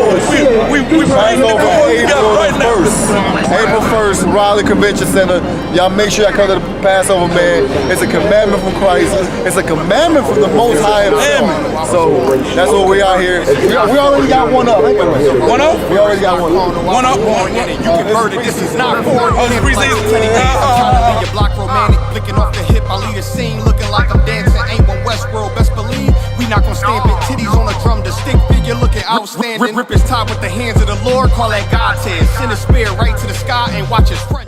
We Passover April 1st, Raleigh Convention Center. Y'all make sure y'all come to the Passover, man. It's a commandment from Christ. It's a commandment from the Most High himself. So that's what we are here. We already got one up. One up? We already got one up. One up? You converted. This is not for your block romantic, flicking off the hip. I lead a scene looking like I'm dancing. Ain't one Westworld, best believe we not gonna stamp it. Titties on a drum, the stick figure looking outstanding. Rip his top with the hands of the Lord, call that God's hand. Send a spear right to the sky and watch his front.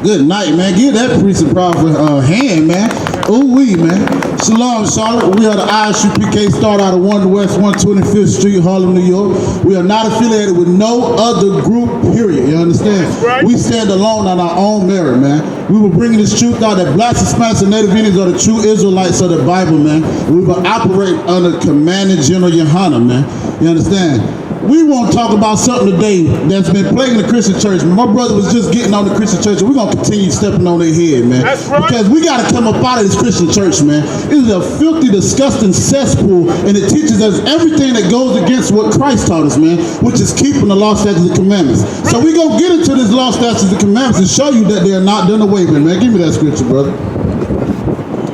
Good night, man. Give that priest a proper hand, man. Ooh-wee, man. Shalom, Charlotte. We are the ISUPK, start out of 1 West 125th Street, Harlem, New York. We are not affiliated with no other group, period. You understand? Right. We stand alone on our own merit, man. We were bringing this truth out that blacks, Hispanics, and Native Indians are the true Israelites of the Bible, man. We will operate under Commanding General Yohana, man. You understand? We want to talk about something today that's been plaguing the Christian church, man. My brother was just getting on the Christian church, and we're going to continue stepping on their head, man. That's right. Because we got to come up out of this Christian church, man. It is a filthy, disgusting cesspool, and it teaches us everything that goes against what Christ taught us, man, which is keeping the law, statutes, and commandments. So we're going to get into this law, statutes, and commandments and show you that they are not done away with, man. Give me that scripture, brother.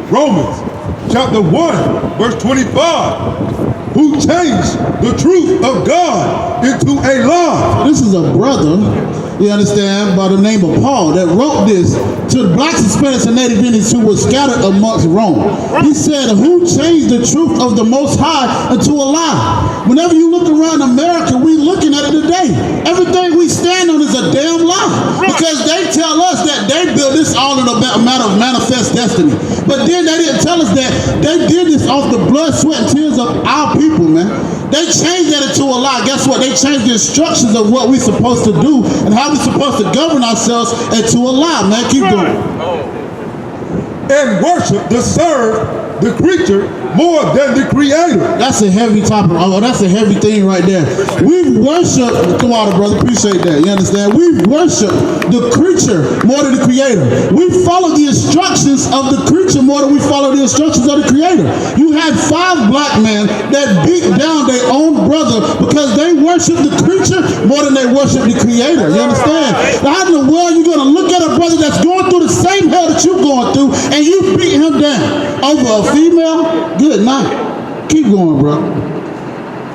Romans chapter 1, verse 25. Who changed the truth of God into a lie. This is a brother, you understand, by the name of Paul that wrote this to the blacks, Hispanics, and Native Indians who were scattered amongst Rome. He said, who changed the truth of the Most High into a lie? Whenever you look around America, we looking at it today. Everything we stand on is a damn lie. Because they tell us that they built this all in a matter of manifest destiny. But then they didn't tell us that they did this off the blood, sweat, and tears of our people, man. They changed that into a lie. Guess what? They changed the instructions of what we're supposed to do and how we're supposed to govern ourselves into a lie, man. Keep going. And worship, serve the creature more than the creator. That's a heavy topic. Oh, that's a heavy thing right there. We've worshipped, come on, brother, appreciate that. You understand? We've worshipped the creature more than the creator. We follow the instructions of the creature more than we follow the instructions of the creator. You had 5 black men that beat down their own brother because they worship the creature more than they worship the creator. You understand? How in the world are you going to look at a brother that's going through the same hell that you're going through and you beat him down over a female? Good night. Keep going, bro.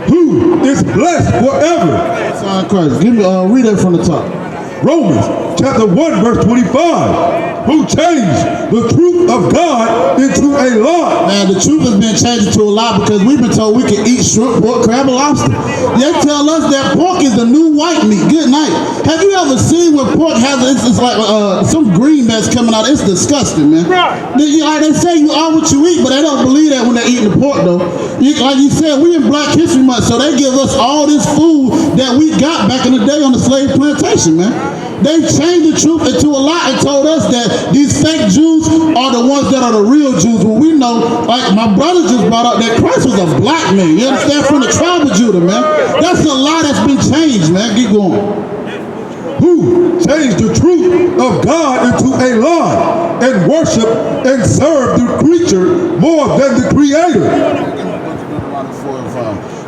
Who is blessed forever? Son of Christ. Give me, read that from the top. Romans chapter 1, verse 25. Who changed the truth of God into a lie. Man, the truth has been changed into a lie because we've been told we can eat shrimp, pork, crab, and lobster. They tell us that pork is the new white meat. Good night. Have you ever seen when pork has, it's like some green that's coming out? It's disgusting, man. Right. Like they say, you are what you eat, but they don't believe that when they're eating the pork, though. Like you said, we in Black History Month, so they give us all this food that we got back in the day on the slave plantation, man. They changed the truth into a lie and told us that these fake Jews are the ones that are the real Jews. When we know, like my brother just brought up, that Christ was a black man. You understand? From the tribe of Judah, man. That's a lie that's been changed, man. Keep going. Who changed the truth of God into a lie and worship and serve the creature more than the creator.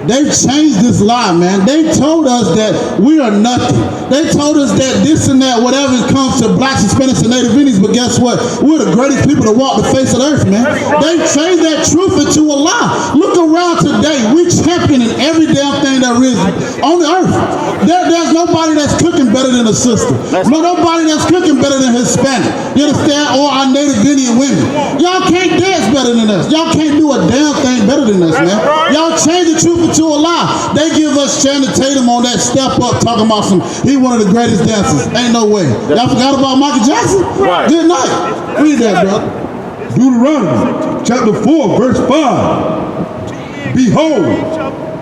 They've changed this lie, man. They told us that we are nothing. They told us that this and that, whatever it comes to blacks, Hispanics, and Native Indians, but guess what? We're the greatest people to walk the face of the earth, man. They changed that truth into a lie. Look around today. We championing every damn thing there is on the earth. There's nobody that's cooking better than a sister. Nobody that's cooking better than Hispanic. You understand? Or our Native Indian women. Y'all can't dance better than us. Y'all can't do a damn thing better than us, man. Y'all change the truth into a lie. They give us Channing Tatum on that Step Up talking about he one of the greatest dancers. Ain't no way. Y'all forgot about Michael Jackson? Right. Good night. Read that, brother. Deuteronomy chapter 4, verse 5. Behold,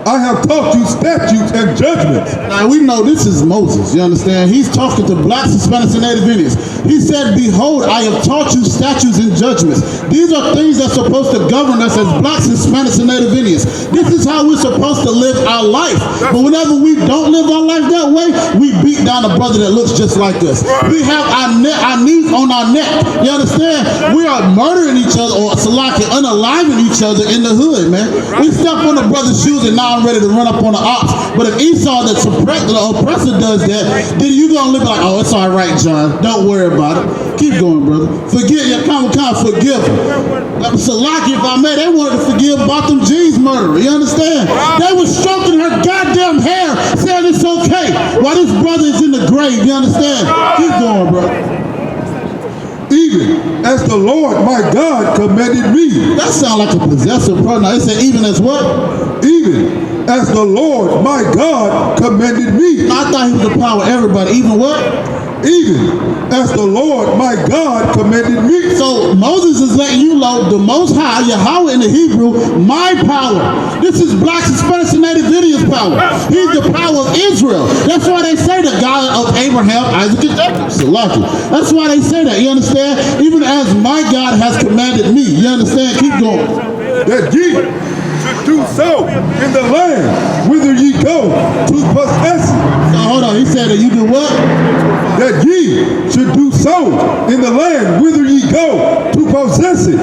I have taught you statutes and judgments. Now we know this is Moses, you understand? He's talking to blacks, Hispanics, and Native Indians. He said, behold, I have taught you statutes and judgments. These are things that's supposed to govern us as blacks, Hispanics, and Native Indians. This is how we're supposed to live our life. But whenever we don't live our life that way, we beat down a brother that looks just like us. We have our knees on our neck. You understand? We are murdering each other or unaliving each other in the hood, man. We step on the brother's shoes and now I'm ready to run up on the ops. But if Esau, the oppressor, does that, then you gonna look like, oh, it's all right, John. Don't worry about it. Keep going, brother. Forgive your forgive. Salaki, if I may, they wanted to forgive Botham Jean's murderer. You understand? They were stroking her goddamn hair, saying it's okay, while this brother is in the grave. You understand? Keep going, bro. Even as the Lord my God commanded me. That sounds like a possessive pronoun. They say even as what? Even as the Lord my God commanded me. I thought he was the power of everybody. Even what? Even as the Lord my God commanded me. So Moses is letting you know the Most High, Yahweh in the Hebrew, my power. This is blacks, Hispanics, and Native Indians' power. He's the power of Israel. That's why they say the God of Abraham, Isaac, and Jacob. Salaki. That's why they say that. You understand? Even as my God has commanded me. You understand? Keep going. That ye should do so in the land whither ye go to possess it. So hold on. He said that you do what? That ye should do so in the land whither ye go to possess it.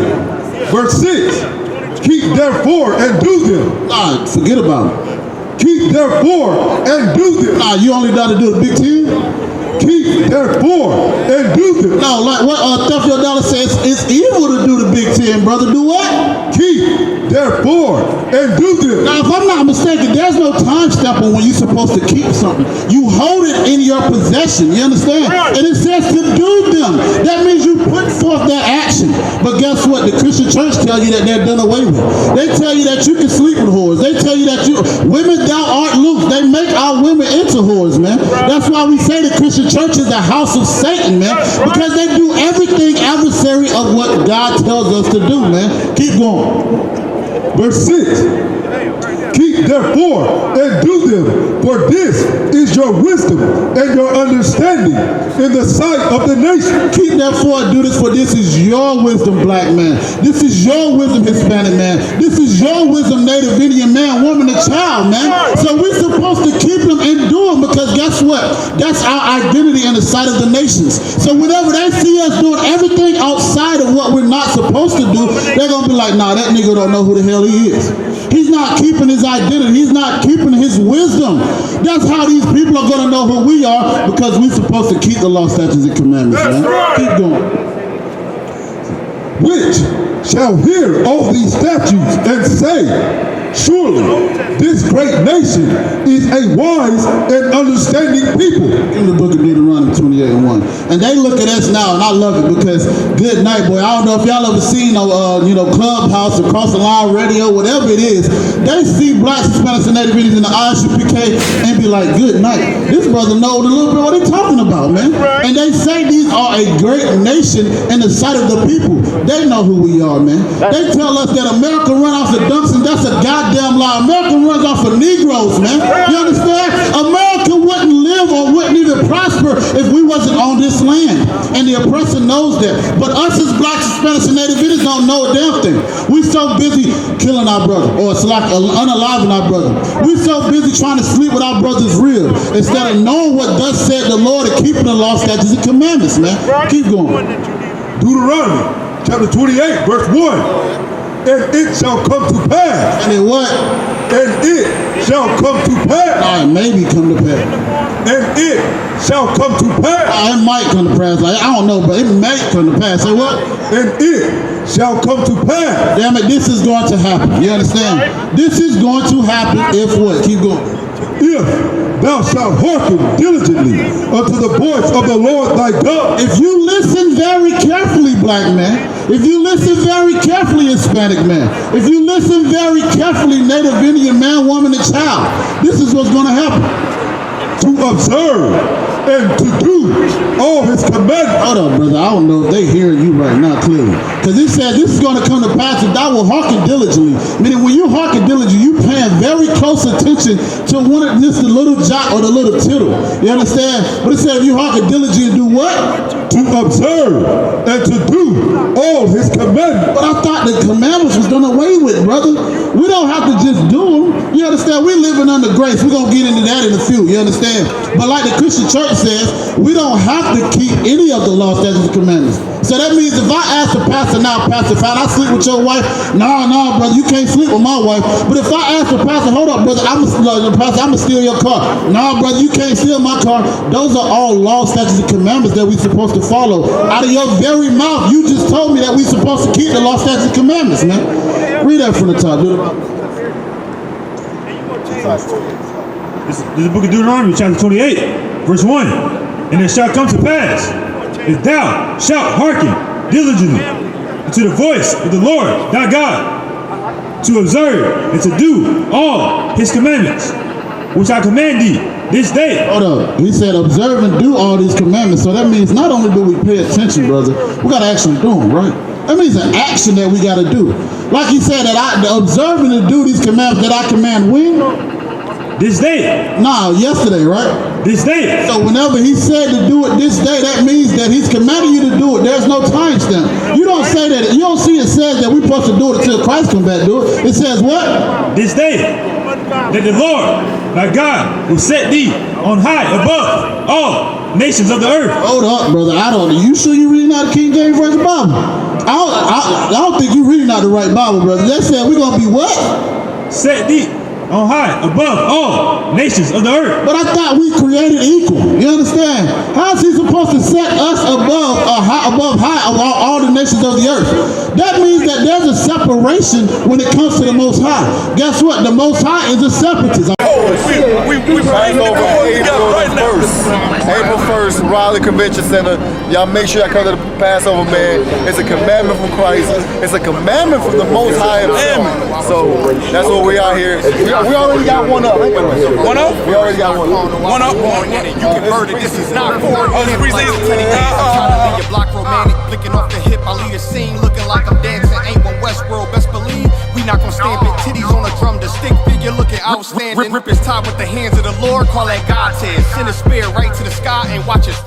Verse 6. Keep therefore and do them. Nah, forget about it. Keep therefore and do them. Nah, you only got to do the Big Ten? Keep therefore and do them. No, like what Thuffio Dollar says, it's evil to do the Big Ten, brother. Do what? Keep therefore and do them. Now, if I'm not mistaken, there's no time step on when you're supposed to keep something. You hold it in your possession. You understand? And it says to do them. That means you put forth that action. But guess what? The Christian church tell you that they're done away with. They tell you that you can sleep with whores. They tell you that women thou art loose. They make our women into whores, man. That's why we say the Christian church is the house of Satan, man. Because they do everything adversary of what God tells us to do, man. Keep going. Verse 6. Keep therefore and do them, for this is your wisdom and your understanding in the sight of the nation. Keep therefore and do this, for this is your wisdom, black man. This is your wisdom, Hispanic man. This is your wisdom, Native Indian man, woman, and child, man. So we're supposed to keep them and do them because guess what? That's our identity in the sight of the nations. So whenever they see us doing everything outside of what we're not supposed to do, they're going to be like, nah, that nigga don't know who the hell he is. He's not keeping his identity. He's not keeping his wisdom. That's how these people are going to know who we are because we're supposed to keep the law, statutes, and commandments, man. Keep going. Which shall hear all these statutes and say, surely this great nation is a wise and understanding people. In the book of Deuteronomy 28:1. And they look at us now, and I love it because good night, boy. I don't know if y'all ever seen Clubhouse, Across the Line Radio, whatever it is. They see blacks, Hispanics, and Native Indians in the ISUPK and be like, good night. This brother knows a little bit what they're talking about, man. And they say these are a great nation in the sight of the people. They know who we are, man. They tell us that America run off the dumps, and that's a goddamn lie. America runs off of Negroes, man. You understand? America wouldn't live or wouldn't even prosper if we wasn't on this land. And the oppressor knows that. But us as blacks, Hispanics, and Native Indians don't know a damn thing. We so busy killing our brother, or it's like unaliving our brother. We so busy trying to sleep with our brother's rib instead of knowing what thus said the Lord and keeping the law, statutes, and commandments, man. Keep going. Deuteronomy chapter 28, verse 1. And it shall come to pass. And it what? And it shall come to pass. All right, maybe come to pass. And it shall come to pass. It might come to pass. Like, I don't know, but it may come to pass. Say what? And it shall come to pass. Damn it, this is going to happen. You understand? This is going to happen if what? Keep going. If thou shalt hearken diligently unto the voice of the Lord thy God. If you listen very carefully, black man. If you listen very carefully, Hispanic man. If you listen very carefully, Native Indian man, woman, and child. This is what's going to happen. To observe and to do all his commandments. Hold on, brother. I don't know if they hearing you right now clearly. Because it says this is going to come to pass if thou will hearken diligently. Meaning when you hearken diligently, you paying very close attention to one of just the little jot or the little tittle. You understand? But it says if you hearken diligently and do what? To observe and to do all his commandments. But I thought the commandments was done away with, brother. We don't have to just do them. You understand? We're living under grace. We're going to get into that in a few. You understand? But like the Christian church says, we don't have to keep any of the law, statutes, and commandments. So that means if I ask the pastor now, Pastor, if I sleep with your wife, no, brother, you can't sleep with my wife. But if I ask the pastor, hold up, brother, I'm gonna steal your car. No, brother, you can't steal my car. Those are all law, statutes, and commandments that we're supposed to follow. Out of your very mouth, you just told me that we're supposed to keep the law, statutes, and commandments, man. Read that from the top, dude. This is the book of Deuteronomy, chapter 28, verse 1. And it shall come to pass, if thou shalt hearken diligently to the voice of the Lord thy God, to observe and to do all his commandments, which I command thee this day. Hold up. He said observe and do all these commandments. So that means not only do we pay attention, brother, we got to actually do them, right? That means an action that we got to do. Like he said, that the observing and do these commandments that I command when? This day. Nah, yesterday, right? This day. So whenever he said to do it this day, that means that he's commanding you to do it. There's no time stamp. You don't say that. You don't see it says that we're supposed to do it until Christ comes back to do it. It says what? This day, that the Lord, thy God, will set thee on high above all nations of the earth. Hold up, brother. You sure you reading out the King James Version Bible? I don't think you reading out the right Bible, brother. That said we're going to be what? Set thee on high above all nations of the earth. But I thought we created equal. You understand? How is he supposed to set us above all the nations of the earth? That means that there's a separation when it comes to the Most High. Guess what? The Most High is a separatist. We over April 1st, Raleigh Convention Center. Y'all make sure y'all come to the Passover, man. It's a commandment from Christ. It's a commandment from the Most High himself. So that's what we are here. We already got one up. One up? We already got one up. One up? You converted, this is not for your block romantic, flicking off the hip, I lead a scene looking like I'm dancing. Ain't one Westworld, best believe we not gonna stand big titties on a drum. The stick figure looking outstanding. Rip his top with the hands of the Lord, call that God says. Send a spear right to the sky and watch his